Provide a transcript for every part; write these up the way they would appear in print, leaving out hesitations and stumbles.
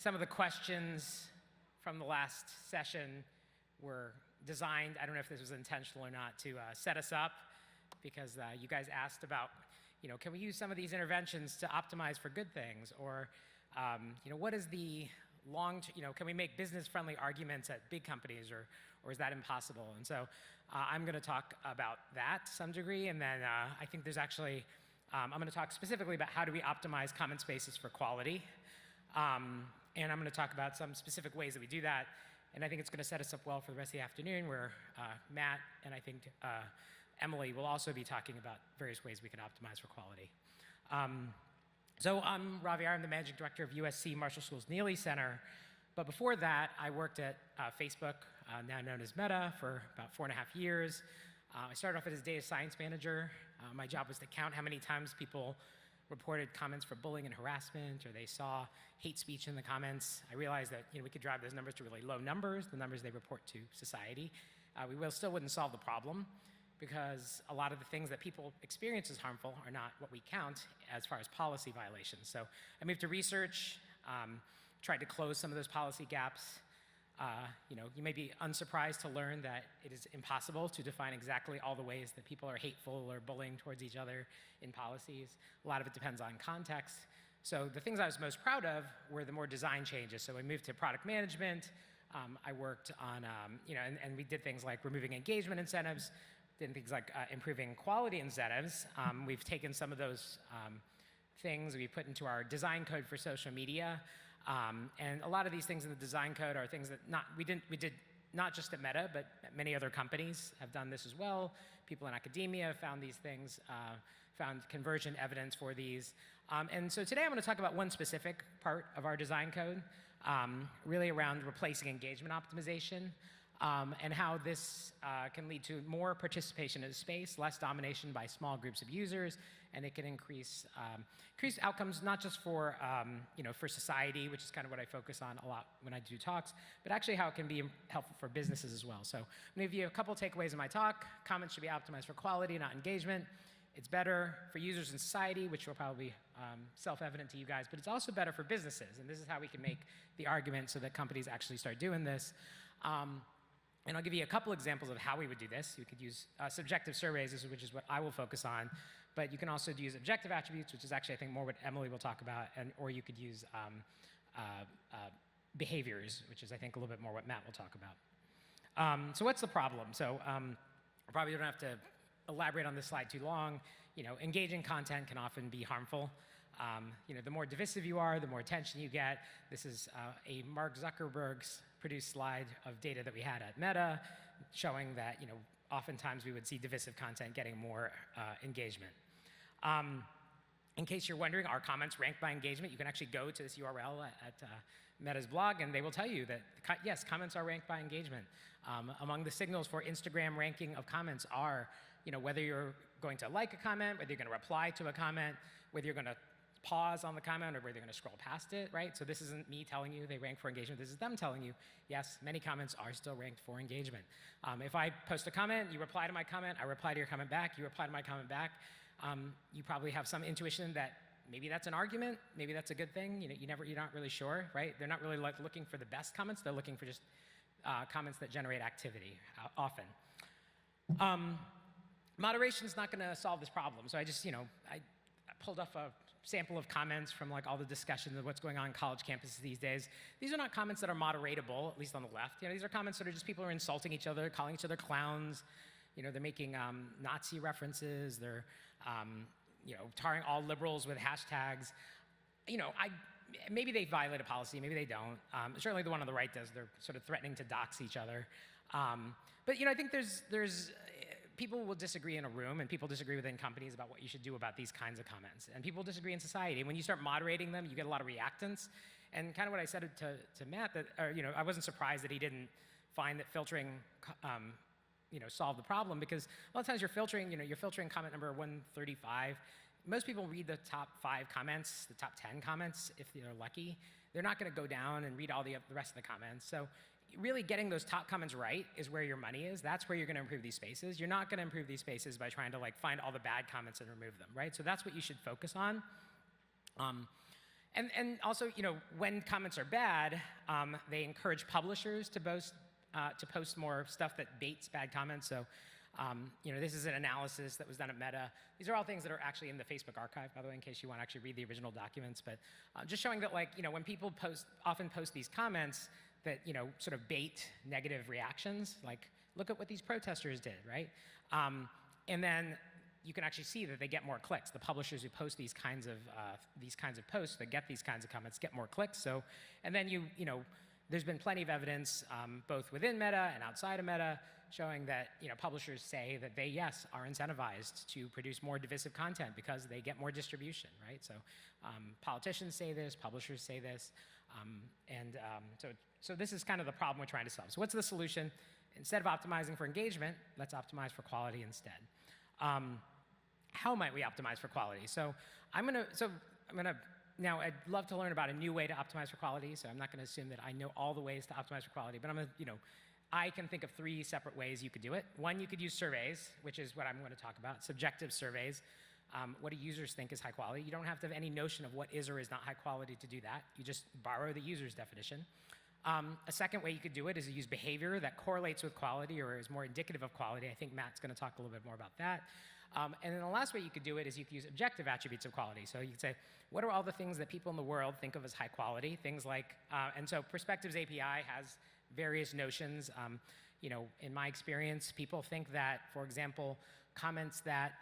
some of the questions from the last session were designed, I don't know if this was intentional or not, to set us up, because you guys asked about, can we use some of these interventions to optimize for good things? Or, what is the can we make business-friendly arguments at big companies, or is that impossible? And so I'm going to talk about that to some degree, and then I think there's actually, I'm going to talk specifically about how do we optimize comment spaces for quality. And I'm going to talk about some specific ways that we do that. And I think it's going to set us up well for the rest of the afternoon, where Matt and I think Emily will also be talking about various ways we can optimize for quality. So I'm Ravi Iyer. I'm the managing director of USC Marshall School's Neely Center. But before that, I worked at Facebook, now known as Meta, for about 4.5 years. I started off as a data science manager. My job was to count how many times people reported comments for bullying and harassment, or they saw hate speech in the comments. I realized that we could drive those numbers to really low numbers, the numbers they report to society. We still wouldn't solve the problem, because a lot of the things that people experience as harmful are not what we count as far as policy violations. So I moved to research, tried to close some of those policy gaps. You may be unsurprised to learn that it is impossible to define exactly all the ways that people are hateful or bullying towards each other in policies. A lot of it depends on context. So the things I was most proud of were the more design changes. So I moved to product management. I worked on, and we did things like removing engagement incentives, did things like improving quality incentives. We've taken some of those things we put into our design code for social media. And a lot of these things in the design code are things that we did not just at Meta, but many other companies have done this as well. People in academia have found these things, found conversion evidence for these. And so today I'm going to talk about one specific part of our design code, really around replacing engagement optimization, and how this can lead to more participation in the space, less domination by small groups of users, and it can increase outcomes not just for for society, which is kind of what I focus on a lot when I do talks, but actually how it can be helpful for businesses as well. So I'm going to give you a couple takeaways in my talk. Comments should be optimized for quality, not engagement. It's better for users in society, which will probably be self-evident to you guys, but it's also better for businesses, and this is how we can make the argument so that companies actually start doing this. And I'll give you a couple examples of how we would do this. You could use subjective surveys, which is what I will focus on, but you can also use objective attributes, which is actually, I think, more what Emily will talk about, or you could use behaviors, which is, I think, a little bit more what Matt will talk about. So what's the problem? So I probably don't have to elaborate on this slide too long. Engaging content can often be harmful. The more divisive you are, the more attention you get. This is a Mark Zuckerberg's produced slide of data that we had at Meta, showing that oftentimes we would see divisive content getting more engagement. In case you're wondering, our comments rank by engagement. You can actually go to this URL at Meta's blog, and they will tell you that, yes, comments are ranked by engagement. Among the signals for Instagram ranking of comments are whether you're going to like a comment, whether you're going to reply to a comment, whether you're going to pause on the comment, or whether you're going to scroll past it, right? So this isn't me telling you they rank for engagement. This is them telling you, yes, many comments are still ranked for engagement. If I post a comment, you reply to my comment, I reply to your comment back, you reply to my comment back, you probably have some intuition that maybe that's an argument, maybe that's a good thing. You're not really sure, right? They're not really looking for the best comments. They're looking for just comments that generate activity often. Moderation is not going to solve this problem. So I just, I pulled off a sample of comments from all the discussion of what's going on college campuses these days. These are not comments that are moderatable, at least on the left. These are comments that are just people are insulting each other, calling each other clowns. They're making Nazi references. They're tarring all liberals with hashtags. Maybe they violate a policy, maybe they don't. Certainly the one on the right does. They're sort of threatening to dox each other. But I think there's people will disagree in a room, and people disagree within companies about what you should do about these kinds of comments. And people disagree in society. And when you start moderating them, you get a lot of reactants. And kind of what I said to Matt, that I wasn't surprised that he didn't find that filtering solved the problem, because a lot of times you're filtering comment number 135. Most people read the top 5 comments, the top 10 comments, if they're lucky. They're not going to go down and read all the rest of the comments. So really getting those top comments right is where your money is. That's where you're going to improve these spaces. You're not going to improve these spaces by trying to find all the bad comments and remove them, right? So that's what you should focus on. And also, when comments are bad, they encourage publishers to post more stuff that baits bad comments. So, this is an analysis that was done at Meta. These are all things that are actually in the Facebook archive, by the way, in case you want to actually read the original documents. But just showing that, when people often post these comments that, sort of bait negative reactions, like, look at what these protesters did, right? And then you can actually see that they get more clicks. The publishers who post these kinds of posts that get these kinds of comments get more clicks. So, and then there's been plenty of evidence, both within Meta and outside of Meta, showing that publishers say that they, yes, are incentivized to produce more divisive content because they get more distribution, right? So politicians say this, publishers say this, so this is kind of the problem we're trying to solve. So what's the solution? Instead of optimizing for engagement, let's optimize for quality instead. How might we optimize for quality? So now I'd love to learn about a new way to optimize for quality, so I'm not going to assume that I know all the ways to optimize for quality, but I can think of 3 separate ways you could do it. One, you could use surveys, which is what I'm going to talk about, subjective surveys. What do users think is high quality? You don't have to have any notion of what is or is not high quality to do that. You just borrow the user's definition. A second way you could do it is to use behavior that correlates with quality or is more indicative of quality. I think Matt's going to talk a little bit more about that. And then the last way you could do it is you could use objective attributes of quality. So you could say, what are all the things that people in the world think of as high quality? Things like, and so Perspectives API has various notions. In my experience, people think that, for example, comments that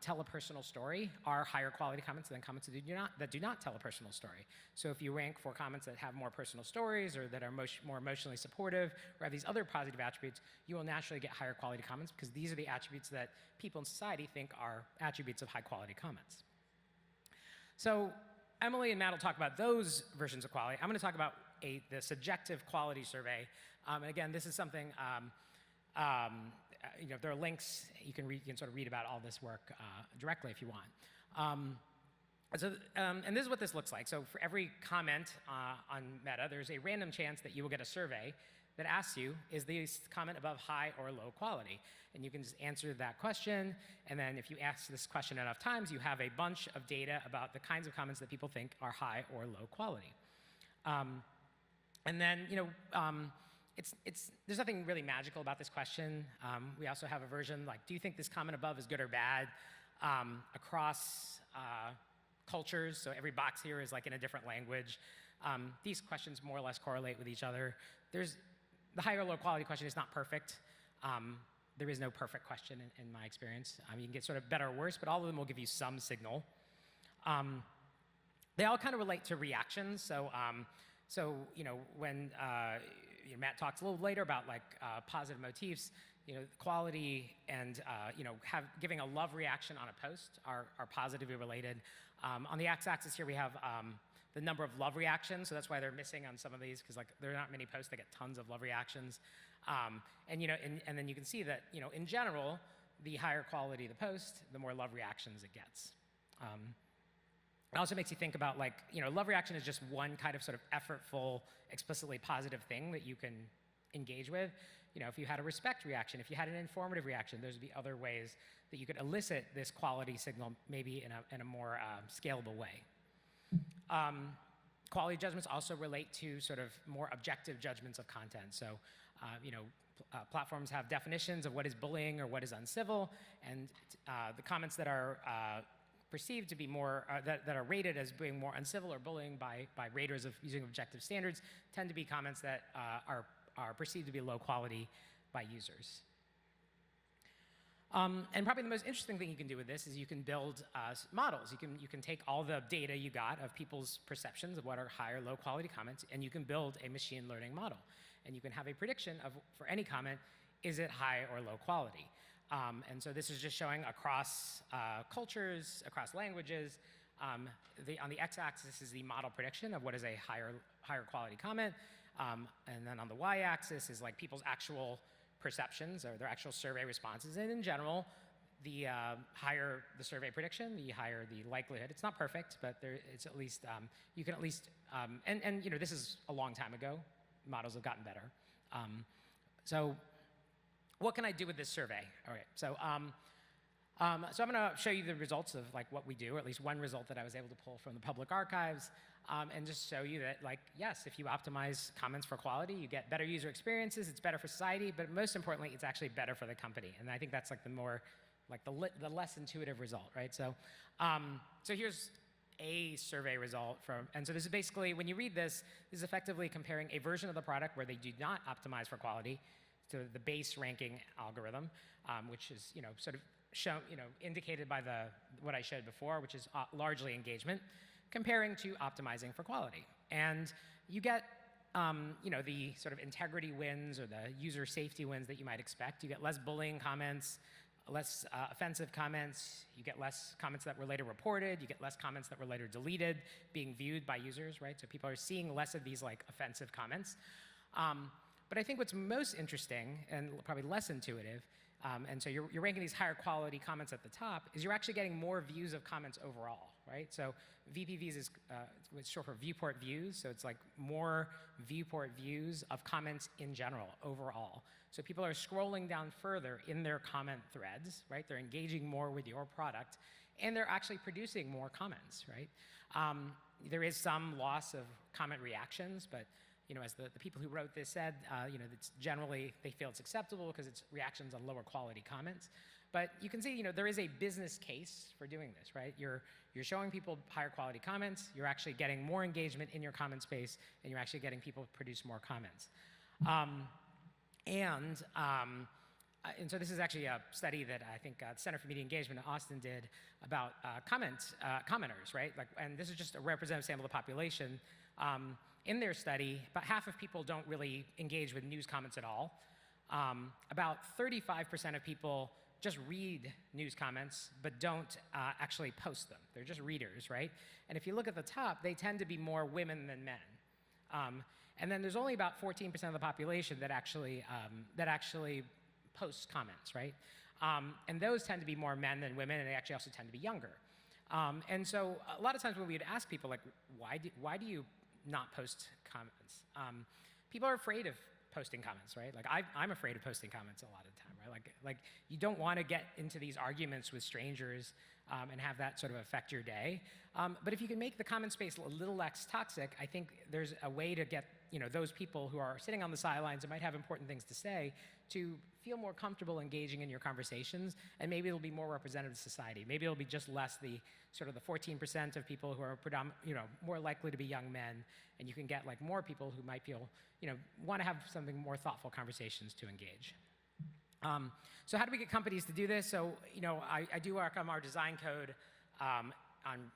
tell a personal story are higher quality comments than comments that do not tell a personal story. So if you rank for comments that have more personal stories or that are more emotionally supportive or have these other positive attributes, you will naturally get higher quality comments because these are the attributes that people in society think are attributes of high quality comments. So Emily and Matt will talk about those versions of quality. I'm going to talk about the subjective quality survey. And again, this is something, there are links. You can sort of read about all this work directly if you want. And this is what this looks like. So for every comment on Meta, there's a random chance that you will get a survey that asks you, is this comment above high or low quality? And you can just answer that question. And then if you ask this question enough times, you have a bunch of data about the kinds of comments that people think are high or low quality. And then, there's nothing really magical about this question. We also have a version like, do you think this comment above is good or bad across cultures? So every box here is like in a different language. These questions more or less correlate with each other. The high or low quality question is not perfect. There is no perfect question in my experience. You can get sort of better or worse, but all of them will give you some signal. They all kind of relate to reactions. So, when Matt talks a little later about like positive motifs, quality and giving a love reaction on a post are positively related. On the x-axis here we have the number of love reactions, so that's why they're missing on some of these because like there are not many posts that get tons of love reactions. And then you can see that in general, the higher quality the post, the more love reactions it gets. It also makes you think about like, love reaction is just one kind of sort of effortful, explicitly positive thing that you can engage with. If you had a respect reaction, if you had an informative reaction, those would be other ways that you could elicit this quality signal maybe in a more scalable way. Quality judgments also relate to sort of more objective judgments of content. So, platforms have definitions of what is bullying or what is uncivil, and the comments that are perceived to be more, that are rated as being more uncivil or bullying by raters of using objective standards tend to be comments that are perceived to be low quality by users. And probably the most interesting thing you can do with this is you can build models. You can take all the data you got of people's perceptions of what are high or low quality comments, and you can build a machine learning model. And you can have a prediction of, for any comment, is it high or low quality? And so this is just showing across cultures, across languages. On the x-axis is the model prediction of what is a higher quality comment. And then on the y-axis is like people's actual perceptions or their actual survey responses. And in general, the higher the survey prediction, the higher the likelihood. It's not perfect, but it's at least, you can at least, and this is a long time ago. Models have gotten better. So what can I do with this survey? All right, so I'm going to show you the results of like what we do, or at least one result that I was able to pull from the public archives. and just show you that, like, yes, if you optimize comments for quality, you get better user experiences, it's better for society, but most importantly, it's actually better for the company. And I think that's like the more, like the less intuitive result, right? So, so here's a survey result from, and so this is basically, when you read this, this is effectively comparing a version of the product where they do not optimize for quality to the base ranking algorithm, which is, sort of shown, indicated by what I showed before, which is largely engagement, comparing to optimizing for quality. And you get, the sort of integrity wins or the user safety wins that you might expect. You get less bullying comments, less offensive comments, you get less comments that were later reported, you get less comments that were later deleted, being viewed by users, right? So people are seeing less of these like offensive comments. But I think what's most interesting and probably less intuitive, and so you're ranking these higher quality comments at the top, is you're actually getting more views of comments overall, right? So VPVs is it's short for viewport views, so it's like more viewport views of comments in general, overall. So people are scrolling down further in their comment threads, right? They're engaging more with your product, and they're actually producing more comments, right? There is some loss of comment reactions, but as the people who wrote this said, it's generally, they feel it's acceptable because it's reactions on lower quality comments. But you can see, there is a business case for doing this, right? You're showing people higher quality comments, you're actually getting more engagement in your comment space, and you're actually getting people to produce more comments. And so this is actually a study that I think the Center for Media Engagement in Austin did about commenters, right? And this is just a representative sample of the population. In their study, about half of people don't really engage with news comments at all. About 35% of people just read news comments, but don't actually post them. They're just readers, right? And if you look at the top, they tend to be more women than men. And then there's only about 14% of the population that actually posts comments, right? And those tend to be more men than women, and they actually also tend to be younger. And so a lot of times when we would ask people, like, why do you not post comments? People are afraid of posting comments, right? Like I'm afraid of posting comments a lot of the time, right? Like you don't want to get into these arguments with strangers and have that sort of affect your day. But if you can make the comment space a little less toxic, I think there's a way to get those people who are sitting on the sidelines and might have important things to say to feel more comfortable engaging in your conversations, and maybe it'll be more representative of society. Maybe it'll be just less the sort of the 14% of people who are more likely to be young men, and you can get like more people who might feel, want to have something more thoughtful conversations to engage. So how do we get companies to do this? So, I do work on our design code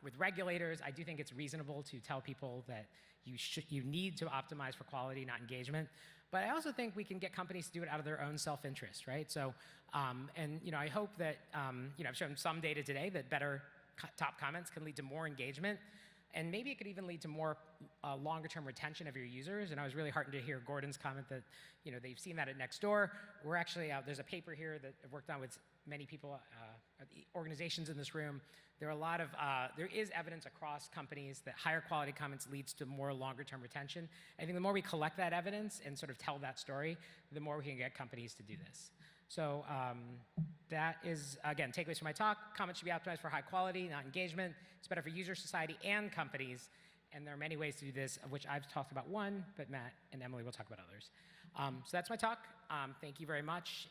with regulators. I do think it's reasonable to tell people that you need to optimize for quality, not engagement. But I also think we can get companies to do it out of their own self-interest, right? So, I hope that, I've shown some data today that better top comments can lead to more engagement. And maybe it could even lead to more longer-term retention of your users. And I was really heartened to hear Gordon's comment that they've seen that at Nextdoor. We're actually there's a paper here that I've worked on with many people, organizations in this room. There is evidence across companies that higher quality comments leads to more longer-term retention. I think the more we collect that evidence and sort of tell that story, the more we can get companies to do this. So that is, again, takeaways from my talk. Comments should be optimized for high quality, not engagement. It's better for user, society, and companies. And there are many ways to do this, of which I've talked about one, but Matt and Emily will talk about others. So that's my talk. Thank you very much.